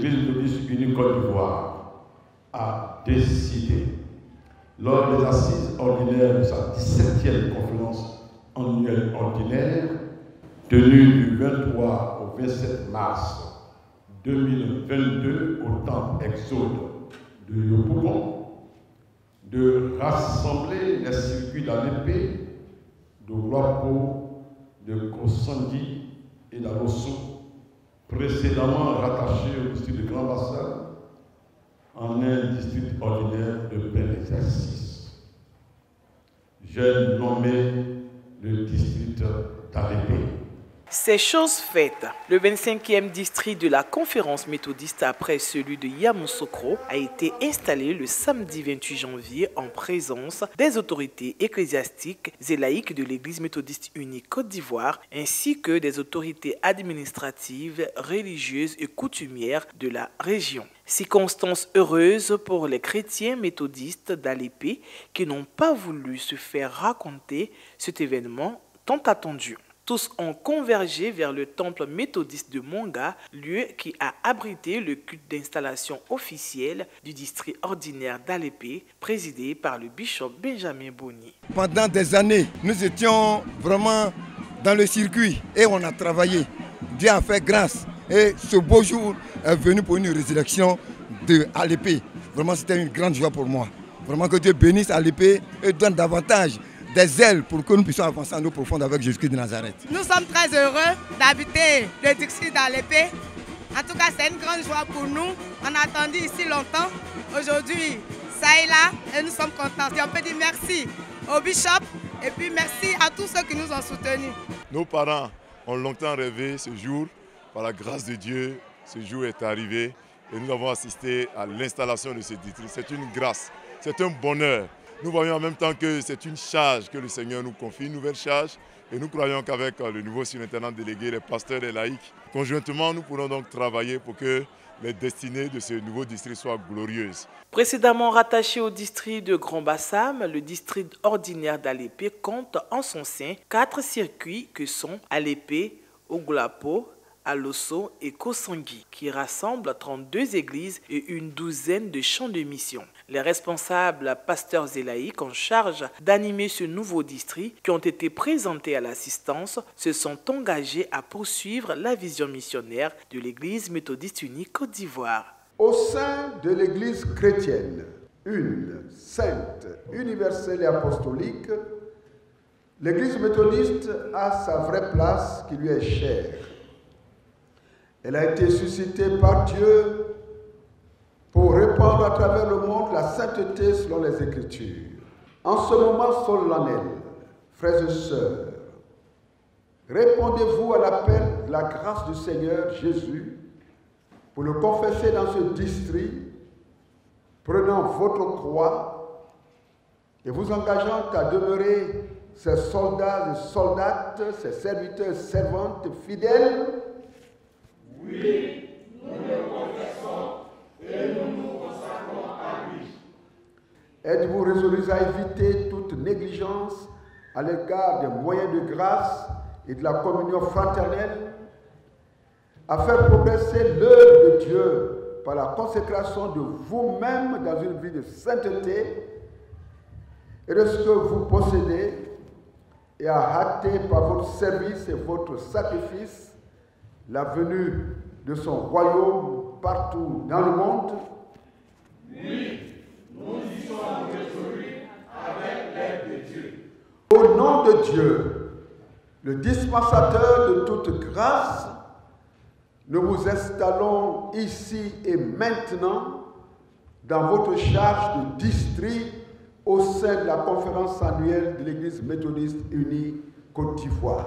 l'Église méthodiste unie Côte d'Ivoire a décidé, lors des assises ordinaires de sa 17e conférence annuelle ordinaire, tenue du 23 au 27 mars 2022 au temple Exode de Yopougon, de rassembler les circuits d'Alépé, de Guapo, de Kossangi et d'Alosso, précédemment rattachés au district de Grand Bassam, en un district ordinaire de plein exercice. J'ai nommé le district d'Alépé. Ces choses faites, le 25e district de la conférence méthodiste après celui de Yamoussoukro a été installé le samedi 28 janvier en présence des autorités ecclésiastiques et laïques de l'Église méthodiste unie Côte d'Ivoire ainsi que des autorités administratives, religieuses et coutumières de la région. Circonstance heureuse pour les chrétiens méthodistes d'Alépé qui n'ont pas voulu se faire raconter cet événement tant attendu. Tous ont convergé vers le temple méthodiste de Monga, lieu qui a abrité le culte d'installation officiel du district ordinaire d'Alépé, présidé par le bishop Benjamin Boni. Pendant des années, nous étions vraiment dans le circuit et on a travaillé. Dieu a fait grâce et ce beau jour est venu pour une résurrection de Alépé. Vraiment, c'était une grande joie pour moi. Vraiment que Dieu bénisse Alépé et donne davantage des ailes pour que nous puissions avancer en eau profonde avec Jésus-Christ de Nazareth. Nous sommes très heureux d'habiter le district d'Alépé. En tout cas, c'est une grande joie pour nous. On a attendu ici longtemps. Aujourd'hui, ça est là et nous sommes contents. Et on peut dire merci au bishop et puis merci à tous ceux qui nous ont soutenus. Nos parents ont longtemps rêvé ce jour. Par la grâce de Dieu, ce jour est arrivé et nous avons assisté à l'installation de ce district. C'est une grâce, c'est un bonheur. Nous voyons en même temps que c'est une charge que le Seigneur nous confie, une nouvelle charge. Et nous croyons qu'avec le nouveau surintendant délégué, les pasteurs et laïcs, conjointement, nous pourrons donc travailler pour que les destinées de ce nouveau district soient glorieuses. Précédemment rattaché au district de Grand Bassam, le district ordinaire d'Alépé compte en son sein 4 circuits que sont Alépé, Oglapo, Alosso et Kossangi, qui rassemblent 32 églises et une douzaine de champs de mission. Les responsables pasteurs et laïcs en charge d'animer ce nouveau district, qui ont été présentés à l'assistance, se sont engagés à poursuivre la vision missionnaire de l'Église méthodiste unie Côte d'Ivoire. Au sein de l'Église chrétienne, une, sainte, universelle et apostolique, l'Église méthodiste a sa vraie place qui lui est chère. Elle a été suscitée par Dieu pour répandre à travers le monde la sainteté selon les Écritures. En ce moment solennel, frères et sœurs, répondez-vous à l'appel de la grâce du Seigneur Jésus pour le confesser dans ce district, prenant votre croix et vous engageant à demeurer ses soldats et soldates, ses serviteurs et servantes fidèles. Oui, nous le confessons et nous nous consacrons à lui. Êtes-vous résolus à éviter toute négligence à l'égard des moyens de grâce et de la communion fraternelle, à faire progresser l'œuvre de Dieu par la consécration de vous-même dans une vie de sainteté et de ce que vous possédez, et à hâter par votre service et votre sacrifice la venue de son royaume partout dans le monde? Oui, nous y sommes résolus avec l'aide de Dieu. Au nom de Dieu, le dispensateur de toute grâce, nous vous installons ici et maintenant dans votre charge de district au sein de la conférence annuelle de l'Église méthodiste unie Côte d'Ivoire.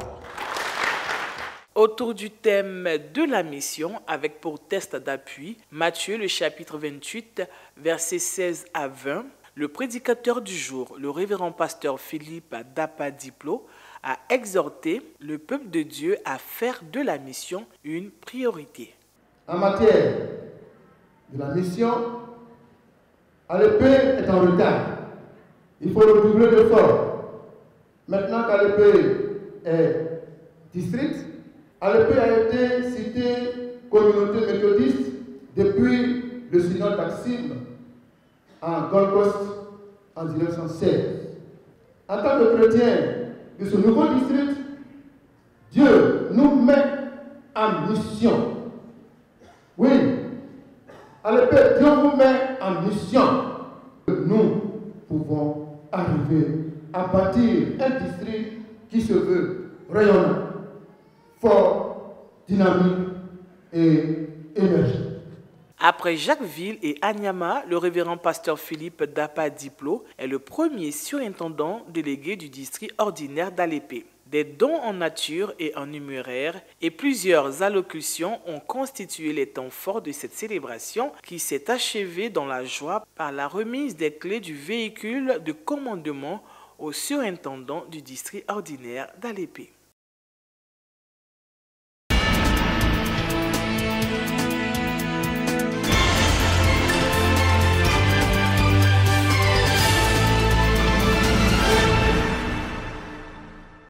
Autour du thème de la mission, avec pour test d'appui Matthieu le chapitre 28, versets 16 à 20, le prédicateur du jour, le révérend pasteur Philippe Dapa-Diplo, a exhorté le peuple de Dieu à faire de la mission une priorité. En matière de la mission, Alépé est en retard. Il faut redoubler d'efforts. Maintenant qu'Alépé est district, Alépé a été cité communauté méthodiste depuis le synode d'Axim en Gold Coast en 1916. En tant que chrétien de ce nouveau district, Dieu nous met en mission. Oui, à l'épée, Dieu vous met en mission. Nous pouvons arriver à bâtir un district qui se veut rayonnant, fort, dynamique et émergent. Après Jacquesville et Anyama, le révérend pasteur Philippe Dapa Diplo est le premier surintendant délégué du district ordinaire d'Alépé. Des dons en nature et en numéraire et plusieurs allocutions ont constitué les temps forts de cette célébration qui s'est achevée dans la joie par la remise des clés du véhicule de commandement au surintendant du district ordinaire d'Alépé.